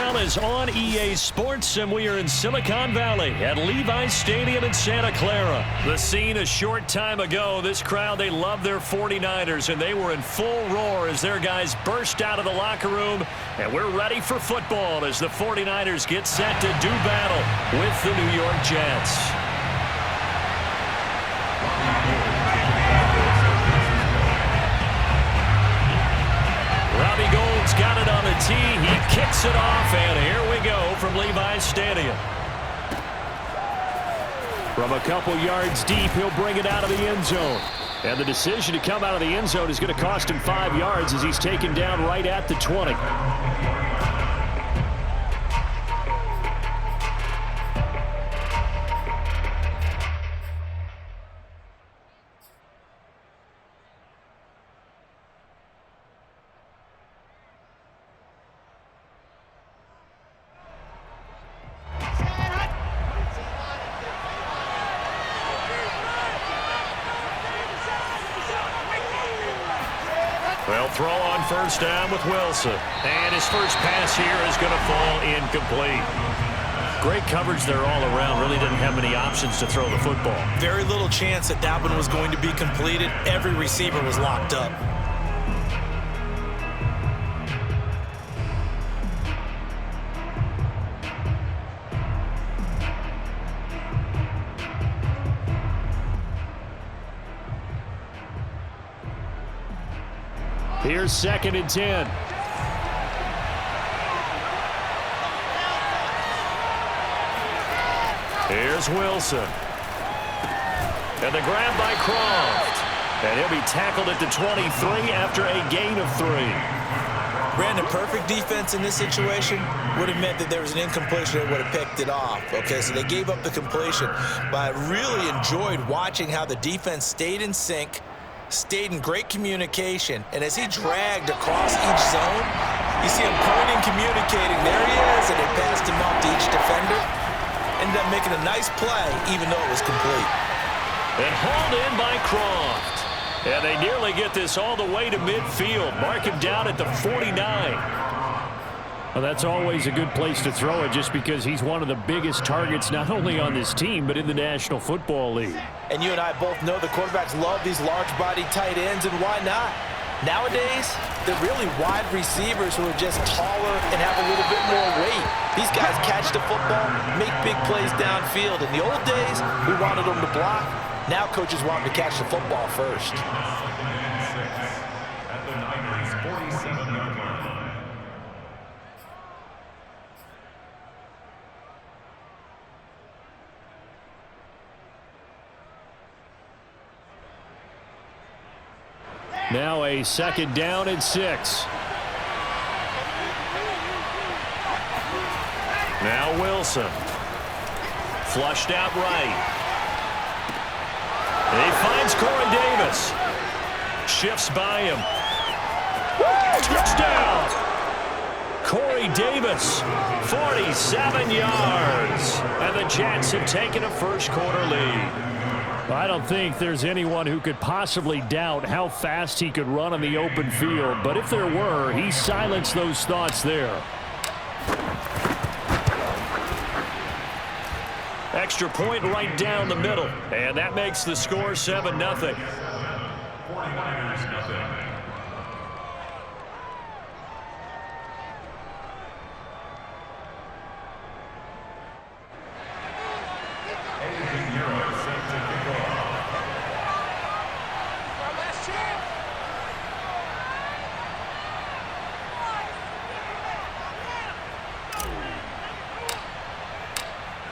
NFL is on EA Sports, and we are in Silicon Valley at Levi's Stadium in Santa Clara. The scene a short time ago. This crowd, they love their 49ers, and they were in full roar as their guys burst out of the locker room. And we're ready for football as the 49ers get set to do battle with the New York Jets. Robbie Gould's got it on the tee. He kicks it off, and here we go from Levi's Stadium. From a couple yards deep, he'll bring it out of the end zone. And the decision to come out of the end zone is going to cost him 5 yards as he's taken down right at the 20. Well, throw on first down with Wilson. And his first pass here is going to fall incomplete. Great coverage there all around. Really didn't have many options to throw the football. Very little chance that that one was going to be completed. Every receiver was locked up. Here's 2nd and 10. Here's Wilson. And the grab by Croft. And he'll be tackled at the 23 after a gain of 3. Brandon, perfect defense in this situation would have meant that there was an incompletion that would have picked it off. Okay, so they gave up the completion. But I really enjoyed watching how the defense stayed in sync, stayed in great communication, and as he dragged across each zone, you see him pointing, communicating. There he is, and they passed him off to each defender. Ended up making a nice play, even though it was complete. And hauled in by Croft. And they nearly get this all the way to midfield. Mark him down at the 49. Well, that's always a good place to throw it just because he's one of the biggest targets not only on this team but in the National Football League. And you and I both know the quarterbacks love these large-body tight ends, and why not? Nowadays, they're really wide receivers who are just taller and have a little bit more weight. These guys catch the football, make big plays downfield. In the old days, we wanted them to block. Now coaches want them to catch the football first. Now a 2nd down and 6. Now Wilson. Flushed out right. And he finds Corey Davis. Shifts by him. Touchdown! Corey Davis, 47 yards. And the Jets have taken a first-quarter lead. I don't think there's anyone who could possibly doubt how fast he could run on the open field. But if there were, he silenced those thoughts there. Extra point right down the middle. And that makes the score 7-0. 49ers nothing.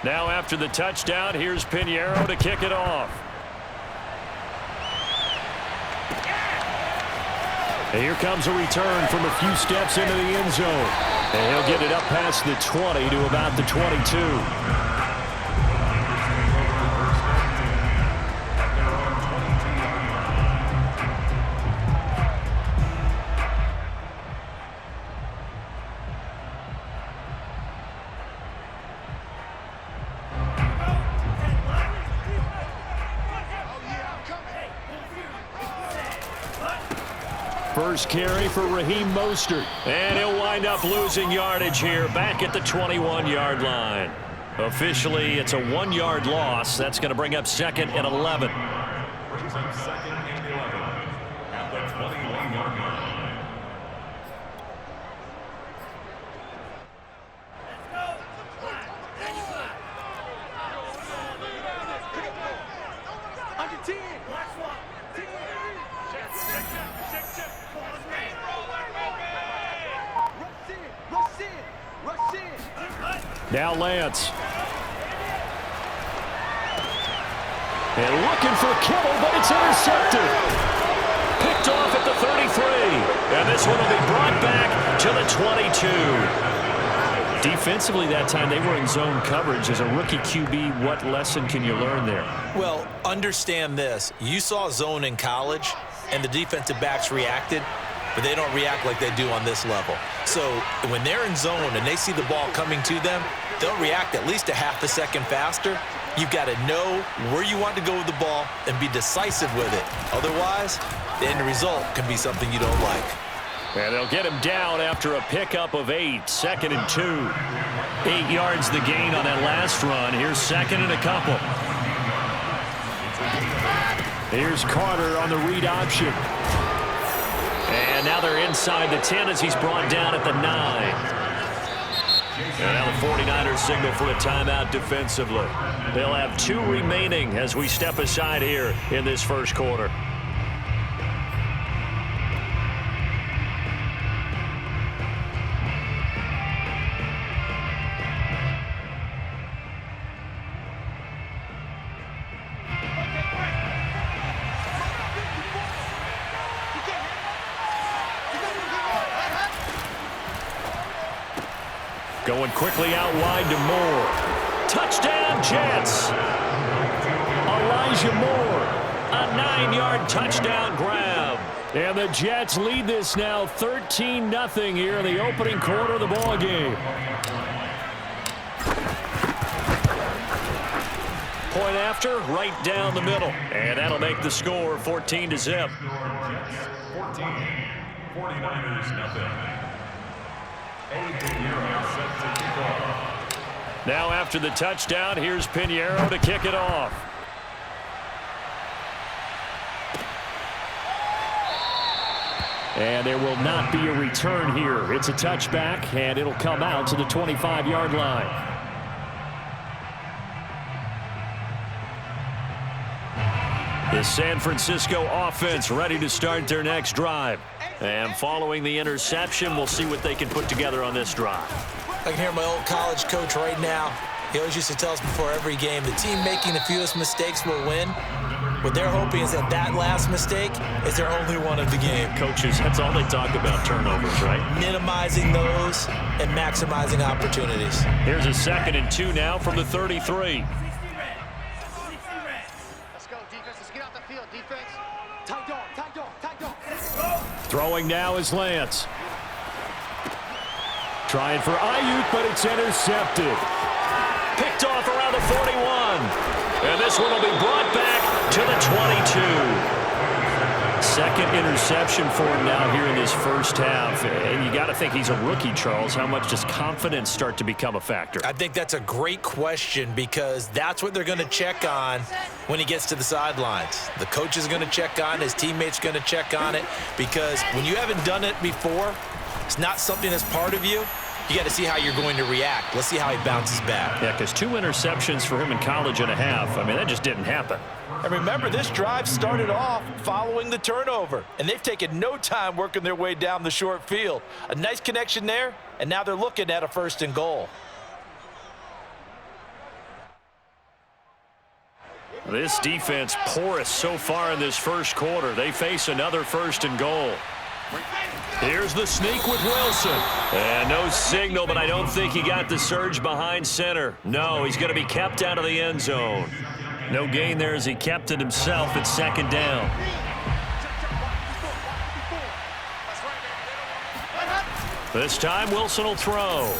Now after the touchdown, here's Pinheiro to kick it off. And here comes a return from a few steps into the end zone. And he'll get it up past the 20 to about the 22. First carry for Raheem Mostert. And he'll wind up losing yardage here back at the 21-yard line. Officially, it's a 1-yard loss. That's going to bring up 2nd and 11. Brings up 2nd and 11 at the 21-yard line. Now Lance. And looking for Kittle, but it's intercepted. Picked off at the 33. And this one will be brought back to the 22. Defensively that time, they were in zone coverage. As a rookie QB, what lesson can you learn there? Well, understand this. You saw zone in college, and the defensive backs reacted, but they don't react like they do on this level. So when they're in zone and they see the ball coming to them, they'll react at least a half a second faster. You've got to know where you want to go with the ball and be decisive with it. Otherwise, the end result can be something you don't like. And they'll get him down after a pickup of 8, 2nd and 2. 8 yards the gain on that last run. Here's 2nd and a couple. Here's Carter on the read option. And now they're inside the 10 as he's brought down at the 9. And now the 49ers signal for a timeout defensively. They'll have 2 remaining as we step aside here in this first quarter. Going quickly out wide to Moore. Touchdown, Jets. Elijah Moore, a 9-yard touchdown grab. And the Jets lead this now 13-0 here in the opening quarter of the ball game. Point after, right down the middle. And that'll make the score 14-0. 14, 49ers nothing. Now after the touchdown, here's Pinheiro to kick it off. And there will not be a return here. It's a touchback, and it'll come out to the 25-yard line. The San Francisco offense ready to start their next drive. And following the interception, we'll see what they can put together on this drive. I can hear my old college coach right now. He always used to tell us before every game, the team making the fewest mistakes will win. What they're hoping is that that last mistake is their only one of the game. Coaches, that's all they talk about, turnovers, right? Minimizing those and maximizing opportunities. Here's a 2nd and 2 now from the 33. Let's go, defense. Let's get out the field, defense. Tight dog, tight dog, tight dog. Throwing now is Lance. Trying for Ayuk, but it's intercepted. Picked off around the 41. And this one will be brought back to the 22. Second interception for him now here in this first half. And you got to think he's a rookie, Charles. How much does confidence start to become a factor? I think that's a great question because that's what they're going to check on when he gets to the sidelines. The coach is going to check on it. His teammates going to check on it because when you haven't done it before, it's not something that's part of you. You got to see how you're going to react. Let's see how he bounces back. Yeah, because 2 interceptions for him in college and a half. I mean, that just didn't happen. And remember, this drive started off following the turnover, and they've taken no time working their way down the short field. A nice connection there, and now they're looking at a 1st and goal. This defense porous so far in this first quarter. They face another 1st and goal. Here's the sneak with Wilson. And no signal, but I don't think he got the surge behind center. No, he's going to be kept out of the end zone. No gain there as he kept it himself at 2nd down. This time Wilson will throw.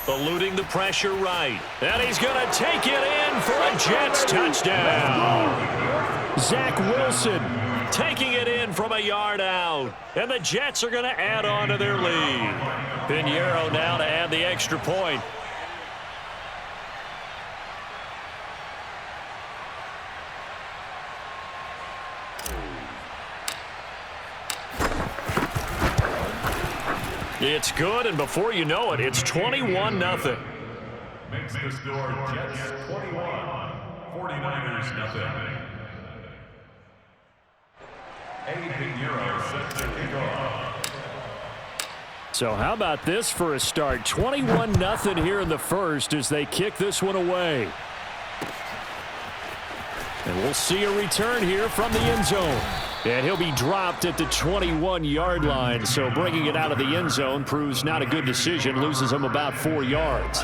Eluding the pressure right. And he's going to take it in for a Jets touchdown. Zach Wilson taking it in from a yard out. And the Jets are going to add on to their lead. Pinheiro now to add the extra point. It's good, and before you know it, it's 21-0. Makes the score Jets 21, 49ers nothing. Pinheiro set to kick off. So how about this for a start? 21-0 here in the first as they kick this one away. And we'll see a return here from the end zone. And he'll be dropped at the 21-yard line. So bringing it out of the end zone proves not a good decision. Loses him about 4 yards.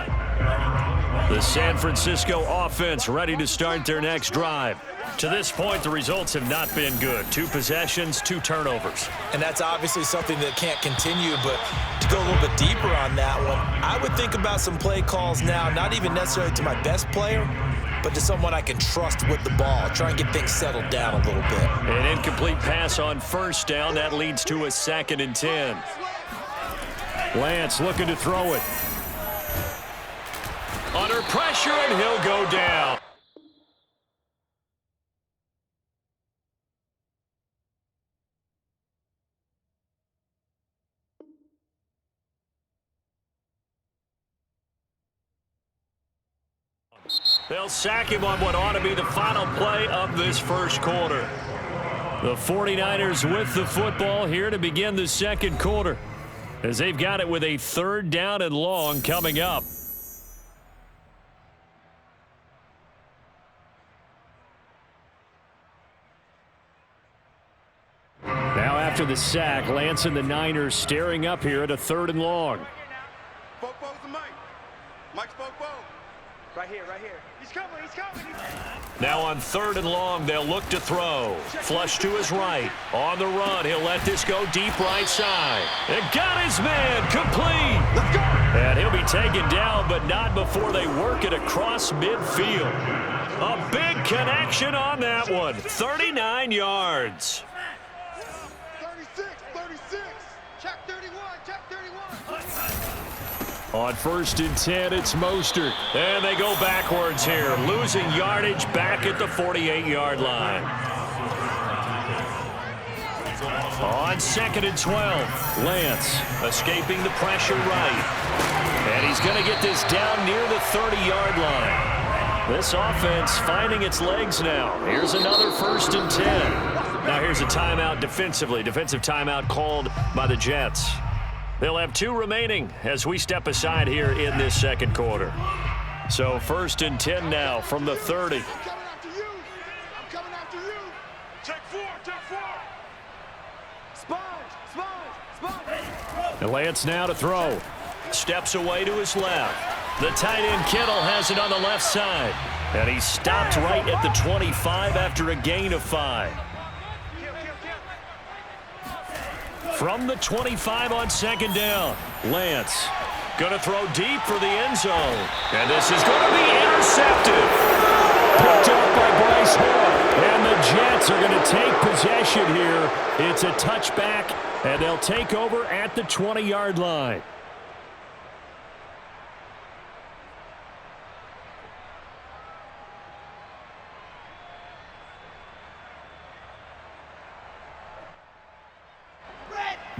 The San Francisco offense ready to start their next drive. To this point, the results have not been good. 2 possessions, 2 turnovers. And that's obviously something that can't continue, but to go a little bit deeper on that one, I would think about some play calls now, not even necessarily to my best player, but to someone I can trust with the ball. Try and get things settled down a little bit. An incomplete pass on first down. That leads to a 2nd and 10. Lance looking to throw it. Under pressure, and he'll go down. They'll sack him on what ought to be the final play of this first quarter. The 49ers with the football here to begin the second quarter, as they've got it with a 3rd down and long coming up. Now after the sack, Lance and the Niners staring up here at a 3rd and long. Football's the Mike. Mike's football. Right here, right here. He's coming, he's coming. Now on 3rd and long, they'll look to throw. Flush to his right. On the run, he'll let this go deep right side. And got his man complete. Let's go. And he'll be taken down, but not before they work it across midfield. A big connection on that one. 39 yards. 36, 36. Check 31, check 31. On 1st and 10, it's Mostert. And they go backwards here, losing yardage back at the 48-yard line. On 2nd and 12, Lance escaping the pressure right. And he's going to get this down near the 30-yard line. This offense finding its legs now. Here's another 1st and 10. Now here's a timeout defensively. Defensive timeout called by the Jets. They'll have 2 remaining as we step aside here in this second quarter. So 1st and 10 now from the 30. I'm coming after you. I'm coming after you. Check 4, check 4. Sponge, sponge, sponge. And Lance now to throw. Steps away to his left. The tight end Kittle has it on the left side. And he stopped right at the 25 after a gain of 5. From the 25 on 2nd down, Lance going to throw deep for the end zone. And this is going to be intercepted. Picked up by Bryce Hall. And the Jets are going to take possession here. It's a touchback, and they'll take over at the 20-yard line.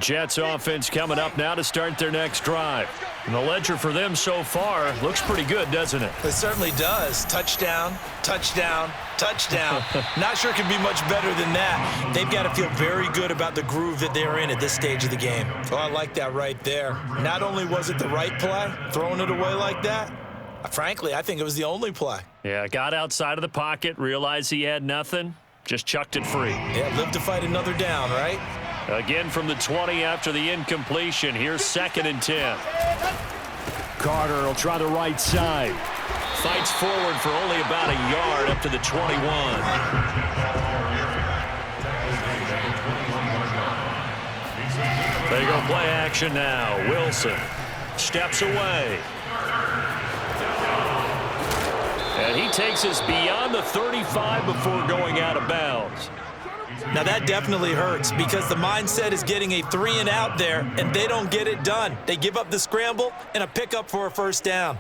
Jets offense coming up now to start their next drive. And the ledger for them so far looks pretty good, doesn't it? It certainly does. Touchdown, touchdown, touchdown. Not sure it can be much better than that. They've got to feel very good about the groove that they're in at this stage of the game. Oh, I like that right there. Not only was it the right play, throwing it away like that, frankly, I think it was the only play. Yeah, got outside of the pocket, realized he had nothing, just chucked it free. Yeah, live to fight another down, right? Again from the 20 after the incompletion. Here's 2nd and 10. Carter will try the right side. Fights forward for only about a yard up to the 21. They go play action now. Wilson steps away. And he takes us beyond the 35 before going out of bounds. Now that definitely hurts because the mindset is getting a 3-and-out there, and they don't get it done. They give up the scramble and a pickup for a first down.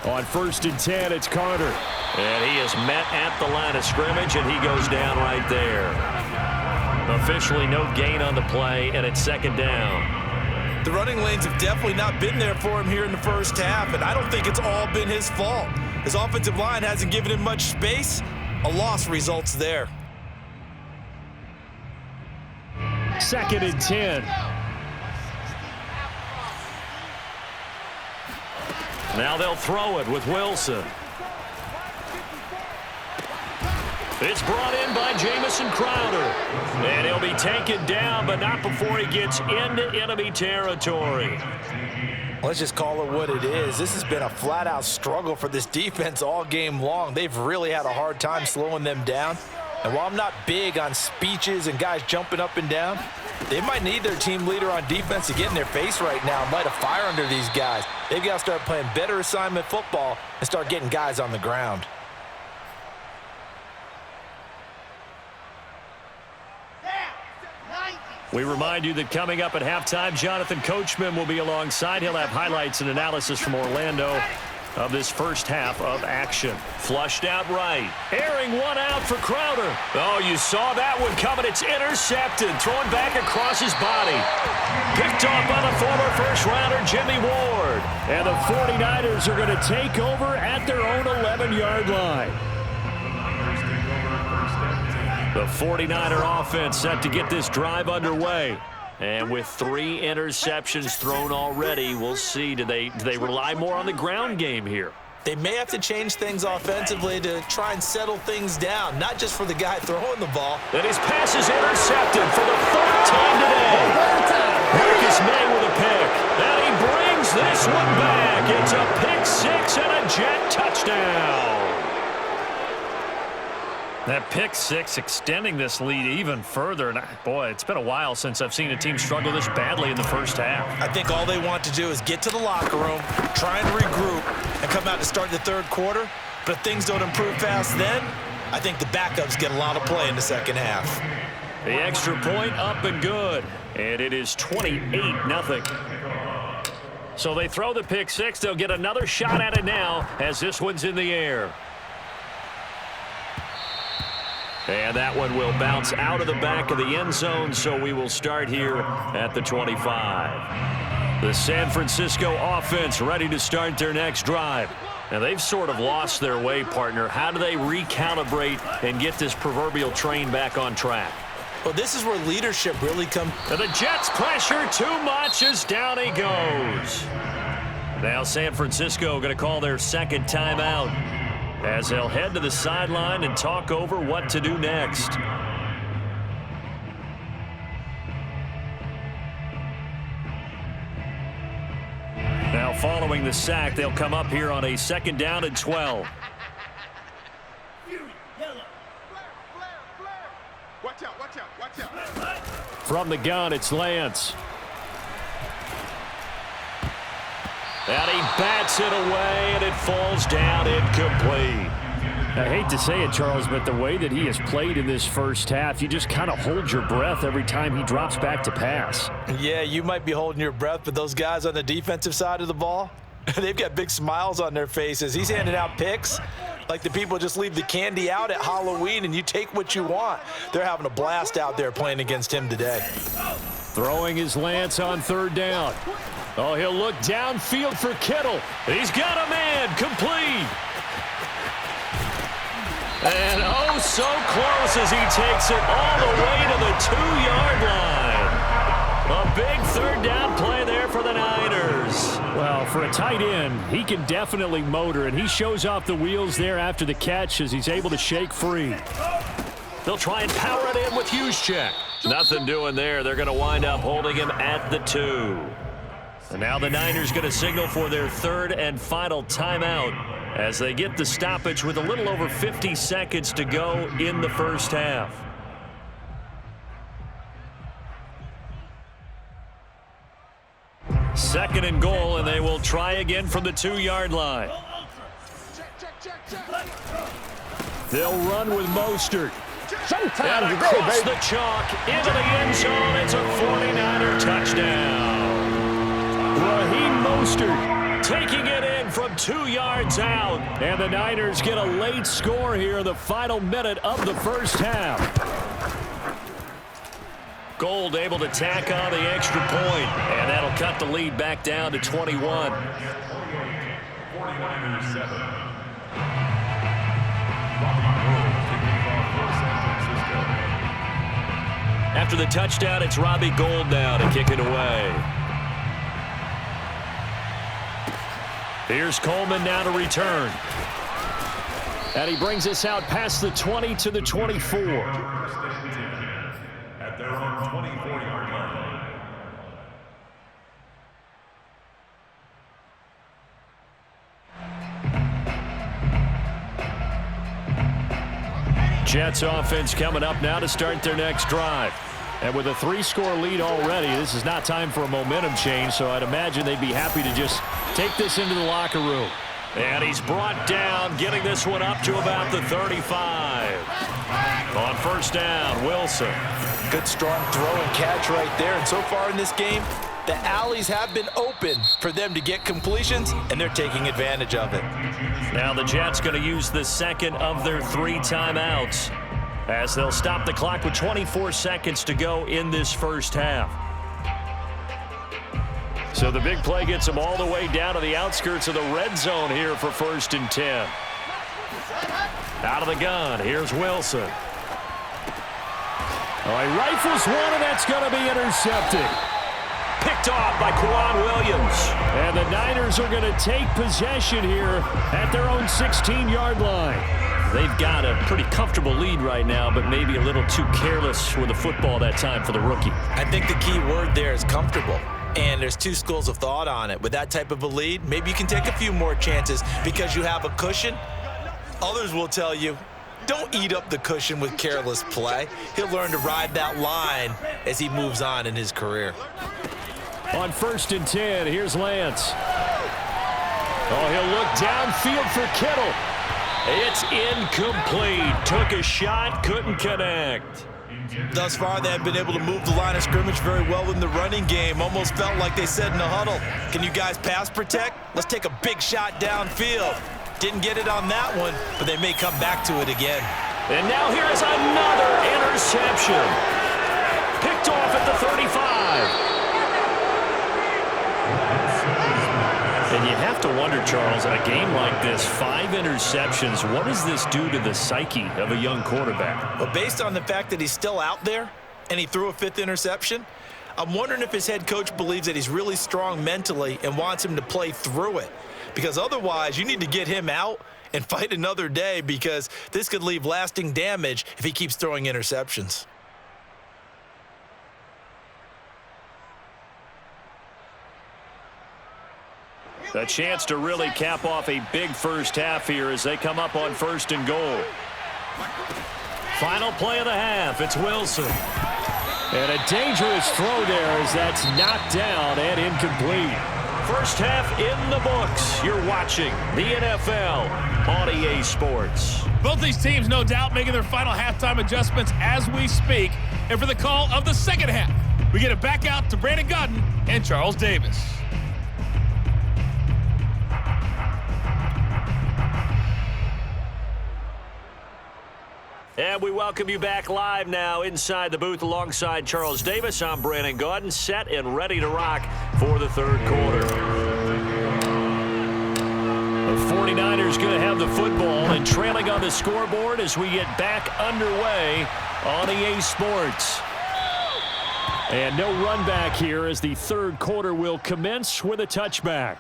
On 1st and 10, it's Carter. And he is met at the line of scrimmage, and he goes down right there. Officially no gain on the play, and it's 2nd down. The running lanes have definitely not been there for him here in the first half, and I don't think it's all been his fault. His offensive line hasn't given him much space. A loss results there. 2nd and 10. Now they'll throw it with Wilson. It's brought in by Jamison Crowder. And he'll be taken down, but not before he gets into enemy territory. Let's just call it what it is. This has been a flat-out struggle for this defense all game long. They've really had a hard time slowing them down. And while I'm not big on speeches and guys jumping up and down, they might need their team leader on defense to get in their face right now and light a fire under these guys. They've got to start playing better assignment football and start getting guys on the ground. We remind you that coming up at halftime, Jonathan Coachman will be alongside. He'll have highlights and analysis from Orlando of this first half of action. Flushed out right. Airing one out for Crowder. Oh, you saw that one coming. It's intercepted. Thrown back across his body. Picked off by the former first-rounder, Jimmy Ward. And the 49ers are going to take over at their own 11-yard line. The 49er offense set to get this drive underway. And with 3 interceptions thrown already, we'll see. Do they rely more on the ground game here? They may have to change things offensively to try and settle things down, not just for the guy throwing the ball. And his pass is intercepted for the 3rd time today. Marcus May with a pick. And he brings this one back. It's a pick 6 and a Jet touchdown. That pick 6 extending this lead even further. And boy, it's been a while since I've seen a team struggle this badly in the first half. I think all they want to do is get to the locker room, try and regroup, and come out to start the 3rd quarter. But if things don't improve fast then, I think the backups get a lot of play in the 2nd half. The extra point up and good. And it is 28-0. So they throw the pick 6. They'll get another shot at it now as this one's in the air. And that one will bounce out of the back of the end zone, so we will start here at the 25. The San Francisco offense ready to start their next drive. Now, they've sort of lost their way, partner. How do they recalibrate and get this proverbial train back on track? Well, this is where leadership really comes. And the Jets pressure too much as down he goes. Now San Francisco going to call their 2nd timeout, as they'll head to the sideline and talk over what to do next. Now following the sack, they'll come up here on a 2nd down and 12. Watch out, watch out, watch out. From the gun, it's Lance. And he bats it away, and it falls down incomplete. I hate to say it, Charles, but the way that he has played in this first half, you just kind of hold your breath every time he drops back to pass. Yeah, you might be holding your breath, but those guys on the defensive side of the ball, they've got big smiles on their faces. He's handing out picks like the people just leave the candy out at Halloween and you take what you want. They're having a blast out there playing against him today. Throwing his Lance on 3rd down. Oh, he'll look downfield for Kittle. He's got a man, complete. And oh, so close as he takes it all the way to the 2-yard line. A big 3rd down play there for the Niners. Well, for a tight end, he can definitely motor, and he shows off the wheels there after the catch as he's able to shake free. They'll try and power it in with Juszczyk. Nothing doing there. They're going to wind up holding him at the 2. And now the Niners going to signal for their 3rd and final timeout as they get the stoppage with a little over 50 seconds to go in the first half. 2nd and goal, and they will try again from the 2-yard line. They'll run with Mostert. And across the chalk into the end zone. It's a 49er touchdown. Raheem Mostert taking it in from 2 yards out. And the Niners get a late score here in the final minute of the first half. Gold able to tack on the extra point, and that'll cut the lead back down to 21. 49ers 7. After the touchdown, it's Robbie Gould now to kick it away. Here's Coleman now to return. And he brings us out past the 20 to the 24. At their own 24-yard line. Jets offense coming up now to start their next drive. And with a 3-score lead already, this is not time for a momentum change, so I'd imagine they'd be happy to just take this into the locker room. And he's brought down, getting this one up to about the 35. On first down, Wilson. Good strong throw and catch right there. And so far in this game, the alleys have been open for them to get completions, and they're taking advantage of it. Now the Jets going to use the 2nd of their 3 timeouts, as they'll stop the clock with 24 seconds to go in this first half. So the big play gets them all the way down to the outskirts of the red zone here for 1st and 10. Out of the gun, here's Wilson. All right, rifles one, and that's going to be intercepted. Picked off by Quan Williams. And the Niners are going to take possession here at their own 16-yard line. They've got a pretty comfortable lead right now, but maybe a little too careless with the football that time for the rookie. I think the key word there is comfortable. And there's 2 schools of thought on it. With that type of a lead, maybe you can take a few more chances because you have a cushion. Others will tell you, don't eat up the cushion with careless play. He'll learn to ride that line as he moves on in his career. On 1st and 10, here's Lance. Oh, he'll look downfield for Kittle. It's incomplete. Took a shot, couldn't connect. Thus far, they have been able to move the line of scrimmage very well in the running game. Almost felt like they said in the huddle, can you guys pass protect? Let's take a big shot downfield. Didn't get it on that one, but they may come back to it again. And now here is another interception. Picked off at the 35. And you have to wonder, Charles, in a game like this, 5 interceptions, what does this do to the psyche of a young quarterback? Well, based on the fact that he's still out there and he threw a 5th interception, I'm wondering if his head coach believes that he's really strong mentally and wants him to play through it. Because otherwise, you need to get him out and fight another day, because this could leave lasting damage if he keeps throwing interceptions. A chance to really cap off a big first half here as they come up on 1st and goal. Final play of the half, it's Wilson. And a dangerous throw there as that's knocked down and incomplete. First half in the books. You're watching the NFL on EA Sports. Both these teams, no doubt, making their final halftime adjustments as we speak. And for the call of the second half, we get it back out to Brandon Gaudin and Charles Davis. And we welcome you back live now inside the booth alongside Charles Davis. I'm Brandon Gaudin, set and ready to rock for the 3rd quarter. The 49ers going to have the football and trailing on the scoreboard as we get back underway on EA Sports. And no run back here as the 3rd quarter will commence with a touchback.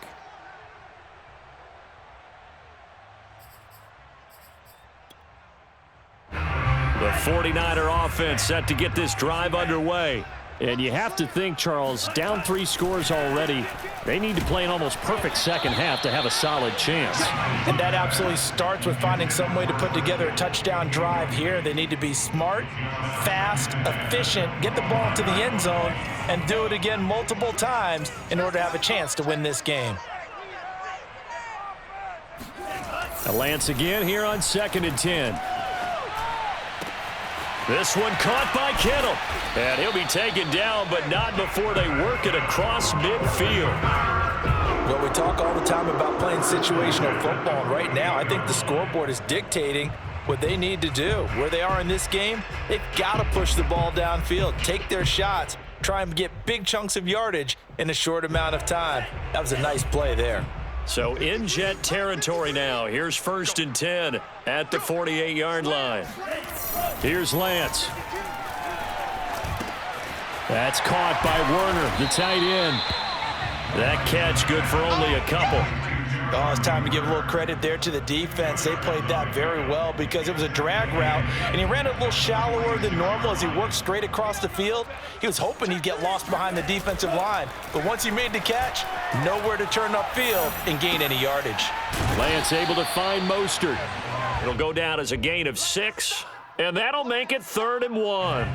The 49er offense set to get this drive underway. And you have to think, Charles, down 3 scores already. They need to play an almost perfect second half to have a solid chance. And that absolutely starts with finding some way to put together a touchdown drive here. They need to be smart, fast, efficient, get the ball to the end zone, and do it again multiple times in order to have a chance to win this game. Lance again here on 2nd and 10. This one caught by Kittle. And he'll be taken down, but not before they work it across midfield. Well, we talk all the time about playing situational football. And right now, I think the scoreboard is dictating what they need to do. Where they are in this game, they've got to push the ball downfield, take their shots, try and get big chunks of yardage in a short amount of time. That was a nice play there. So in Jet territory now. Here's 1st and 10 at the 48-yard line. Here's Lance. That's caught by Werner, the tight end. That catch good for only a couple. Oh, it's time to give a little credit there to the defense. They played that very well because it was a drag route, and he ran it a little shallower than normal as he worked straight across the field. He was hoping he'd get lost behind the defensive line, but once he made the catch, nowhere to turn upfield and gain any yardage. Lance able to find Mostert. It'll go down as a gain of 6, and that'll make it 3rd and 1.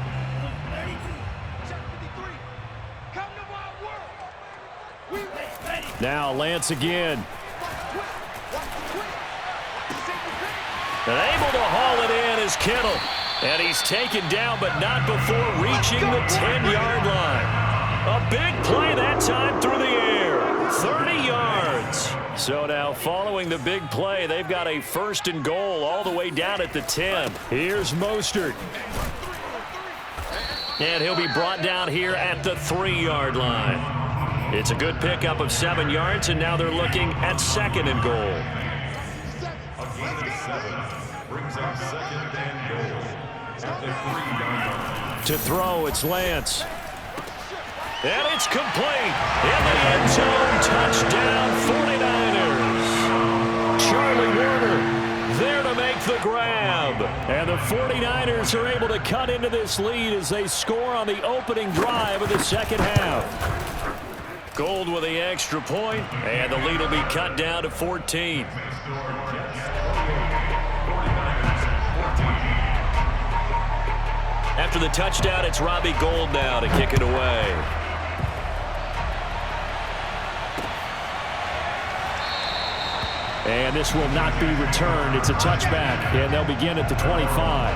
Now Lance again. And able to haul it in is Kittle. And he's taken down, but not before reaching the 10-yard line. A big play that time through the air. 30 yards. So now following the big play, they've got a 1st and goal all the way down at the 10. Here's Mostert. And he'll be brought down here at the 3-yard line. It's a good pickup of 7 yards, and now they're looking at 2nd and goal. A gain of 7 brings up 2nd and goal at the 3-yard line. To throw, it's Lance. And it's complete. In the end zone, touchdown 49ers. Charlie Werner there to make the grab. And the 49ers are able to cut into this lead as they score on the opening drive of the second half. Gold with the extra point, and the lead will be cut down to 14. After the touchdown, it's Robbie Gould now to kick it away. And this will not be returned. It's a touchback, and they'll begin at the 25.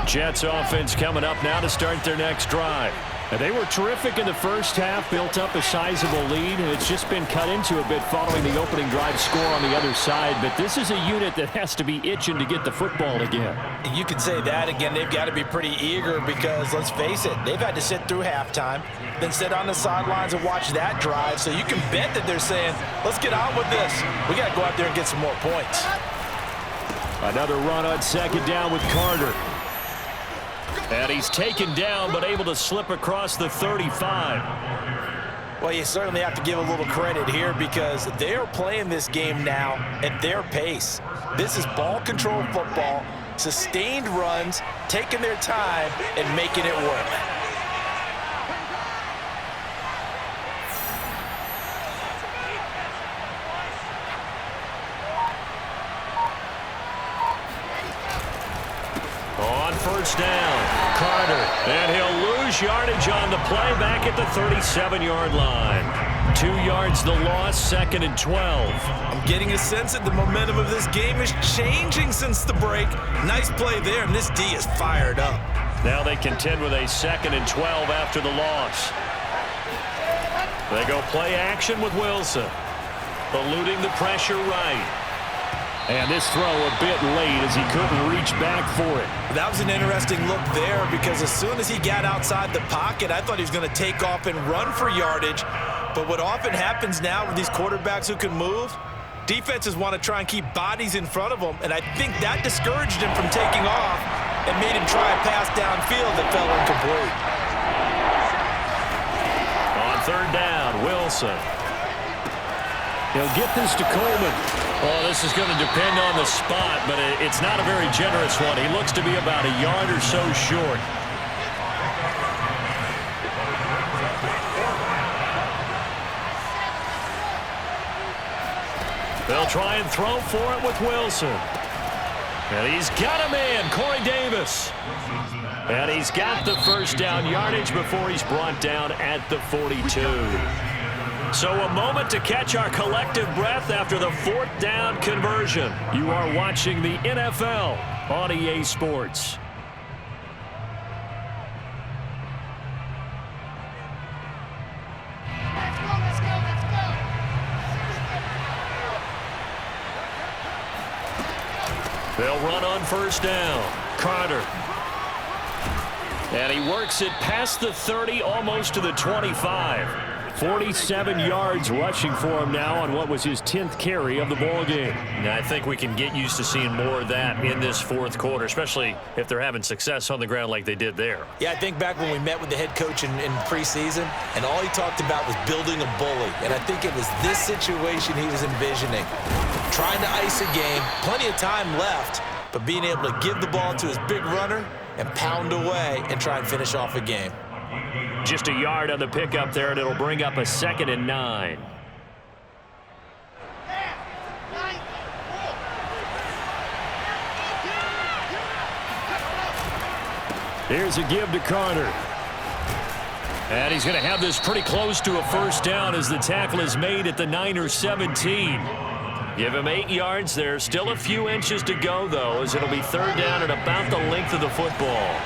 Jets offense coming up now to start their next drive. And they were terrific in the first half, built up a sizable lead, and it's just been cut into a bit following the opening drive score on the other side. But this is a unit that has to be itching to get the football again. You could say that again. They've got to be pretty eager because, let's face it, they've had to sit through halftime, then sit on the sidelines and watch that drive. So you can bet that they're saying, let's get on with this. We got to go out there and get some more points. Another run on second down with Carter. And he's taken down, but able to slip across the 35. Well, you certainly have to give a little credit here because they are playing this game now at their pace. This is ball control football, sustained runs, taking their time, and making it work. On first down, Carter, and he'll lose yardage on the play back at the 37-yard line. 2 yards the loss, 2nd and 12. I'm getting a sense that the momentum of this game is changing since the break. Nice play there, and this D is fired up. Now they contend with a 2nd and 12 after the loss. They go play action with Wilson, eluding the pressure right. And this throw a bit late as he couldn't reach back for it. That was an interesting look there because as soon as he got outside the pocket, I thought he was going to take off and run for yardage. But what often happens now with these quarterbacks who can move, defenses want to try and keep bodies in front of them, and I think that discouraged him from taking off. and made him try a pass downfield that fell incomplete. On third down, Wilson. He'll get this to Coleman. Well, this is going to depend on the spot, but it's not a very generous one. He looks to be about a yard or so short. They'll try and throw for it with Wilson. And he's got a man, Corey Davis. And he's got the first down yardage before he's brought down at the 42. So a moment to catch our collective breath after the fourth down conversion. You are watching the NFL on EA Sports. They'll run on first down. Carter. And he works it past the 30, almost to the 25. 47 yards rushing for him now on what was his 10th carry of the ball game. Now, I think we can get used to seeing more of that in this fourth quarter, especially if they're having success on the ground like they did there. Yeah, I think back when we met with the head coach in preseason, and all he talked about was building a bully. And I think it was this situation he was envisioning. Trying to ice a game, plenty of time left, but being able to give the ball to his big runner and pound away and try and finish off a game. Just a yard on the pickup there, and it'll bring up a 2nd and 9. Here's a give to Carter. And he's going to have this pretty close to a first down as the tackle is made at the Niners 17. Give him 8 yards there. Still a few inches to go, though, as it'll be third down at about the length of the football.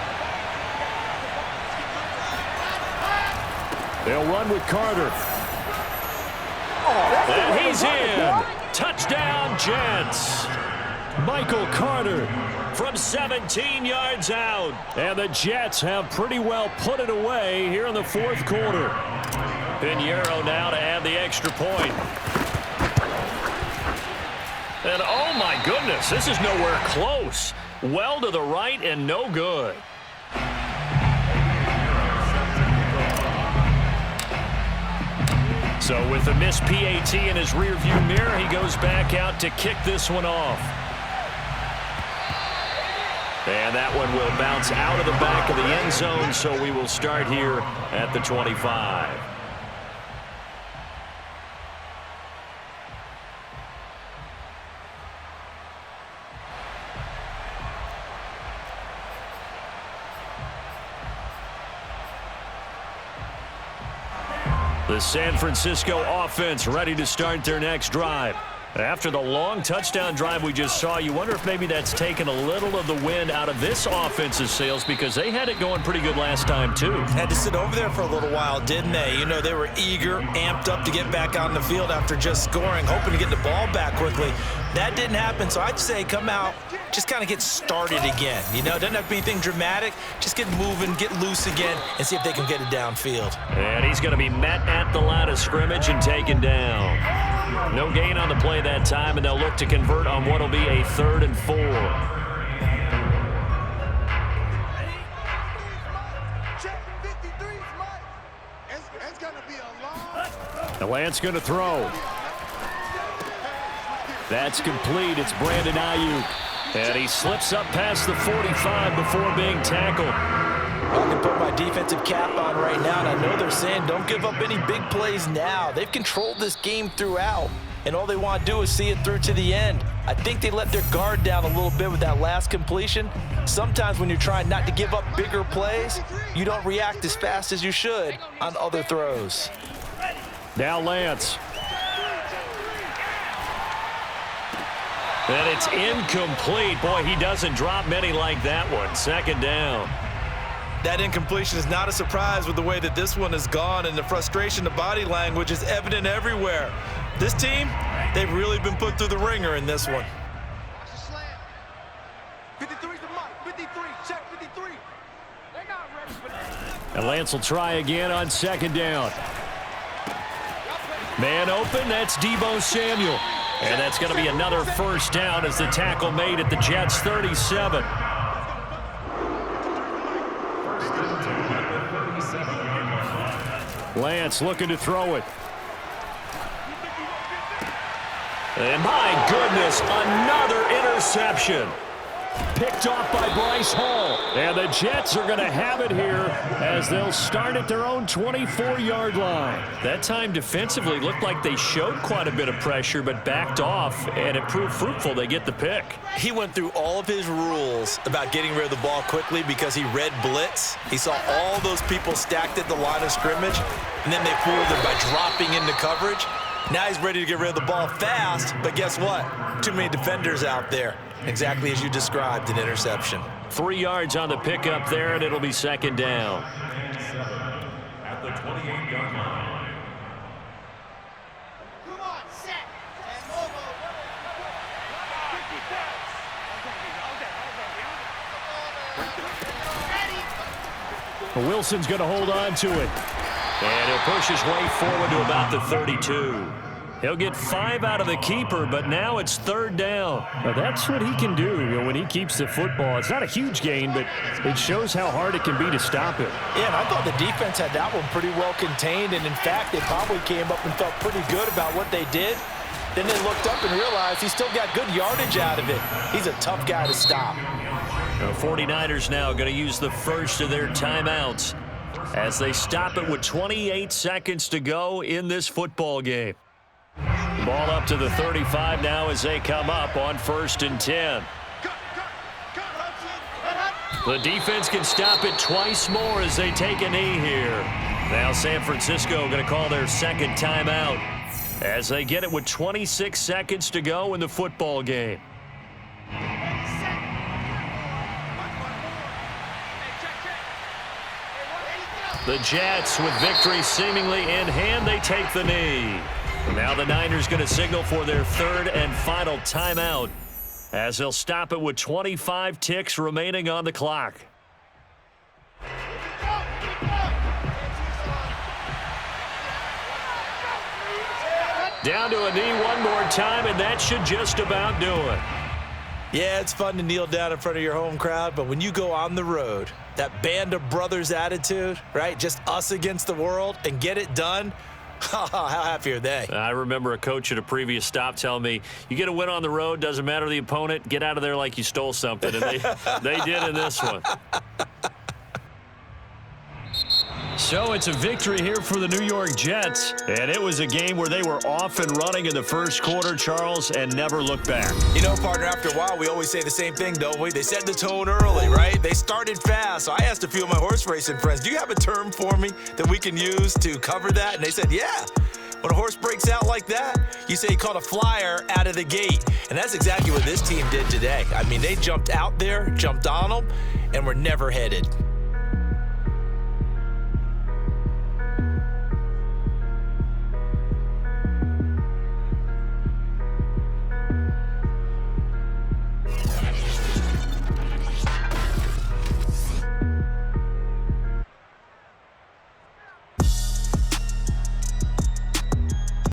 They'll run with Carter. And he's in. Touchdown, Jets. Michael Carter from 17 yards out. And the Jets have pretty well put it away here in the fourth quarter. Pinheiro now to add the extra point. And oh my goodness, this is nowhere close. Well to the right and no good. So with the missed PAT in his rearview mirror, he goes back out to kick this one off. And that one will bounce out of the back of the end zone, so we will start here at the 25. The San Francisco offense ready to start their next drive. After the long touchdown drive we just saw, you wonder if maybe that's taken a little of the wind out of this offense's sails, because they had it going pretty good last time, too. Had to sit over there for a little while, didn't they? You know, they were eager, amped up to get back out on the field after just scoring, hoping to get the ball back quickly. That didn't happen, so I'd say come out, just kind of get started again. You know, doesn't have to be anything dramatic. Just get moving, get loose again, and see if they can get it downfield. And he's going to be met at the line of scrimmage and taken down. No gain on the play that time, and they'll look to convert on what will be a 3rd and 4. The Lance going to throw. That's complete. It's Brandon Ayuk. And he slips up past the 45 before being tackled. I can put my defensive cap on right now, and I know they're saying don't give up any big plays now. They've controlled this game throughout, and all they want to do is see it through to the end. I think they let their guard down a little bit with that last completion. Sometimes when you're trying not to give up bigger plays, you don't react as fast as you should on other throws. Now Lance. And it's incomplete. Boy, he doesn't drop many like that one. 2nd down. That incompletion is not a surprise with the way that this one has gone, and the frustration, the body language is evident everywhere. This team, they've really been put through the ringer in this one. 53's the mark. 53. Check 53. They're not ready for that. And Lance will try again on 2nd down. Man open, that's Deebo Samuel. And that's going to be another first down as the tackle made at the Jets' 37. Lance looking to throw it. And my goodness, another interception. Picked off by Bryce Hall. And the Jets are going to have it here as they'll start at their own 24-yard line. That time defensively looked like they showed quite a bit of pressure but backed off, and it proved fruitful. They get the pick. He went through all of his rules about getting rid of the ball quickly because he read blitz. He saw all those people stacked at the line of scrimmage, and then they fooled him by dropping into coverage. Now he's ready to get rid of the ball fast, but guess what? Too many defenders out there. Exactly as you described, an interception. 3 yards on the pickup there, and it'll be second down. At the 28-yard line. Come on, set. And mobile. Wilson's going to hold on to it. And he'll push his way forward to about the 32. He'll get 5 out of the keeper, but now it's third down. Now that's what he can do when he keeps the football. It's not a huge gain, but it shows how hard it can be to stop it. Yeah, and I thought the defense had that one pretty well contained, and in fact, they probably came up and felt pretty good about what they did. Then they looked up and realized he still got good yardage out of it. He's a tough guy to stop. The 49ers now going to use the first of their timeouts as they stop it with 28 seconds to go in this football game. Ball up to the 35 now as they come up on 1st and 10. The defense can stop it twice more as they take a knee here. Now San Francisco going to call their second timeout as they get it with 26 seconds to go in the football game. The Jets, with victory seemingly in hand, they take the knee. Now the Niners going to signal for their third and final timeout as they'll stop it with 25 ticks remaining on the clock. Down to a knee one more time, and that should just about do it. Yeah, it's fun to kneel down in front of your home crowd, but when you go on the road, that band of brothers attitude, right? Just us against the world and get it done. How happy are they? I remember a coach at a previous stop telling me, you get a win on the road, doesn't matter the opponent, get out of there like you stole something. And they did in this one. So it's a victory here for the New York Jets. And it was a game where they were off and running in the first quarter, Charles, and never looked back. You know, partner, after a while, we always say the same thing, don't we? They set the tone early, right? They started fast. So I asked a few of my horse racing friends, do you have a term for me that we can use to cover that? And they said, yeah. When a horse breaks out like that, you say he caught a flyer out of the gate. And that's exactly what this team did today. I mean, they jumped out there, jumped on them, and were never headed.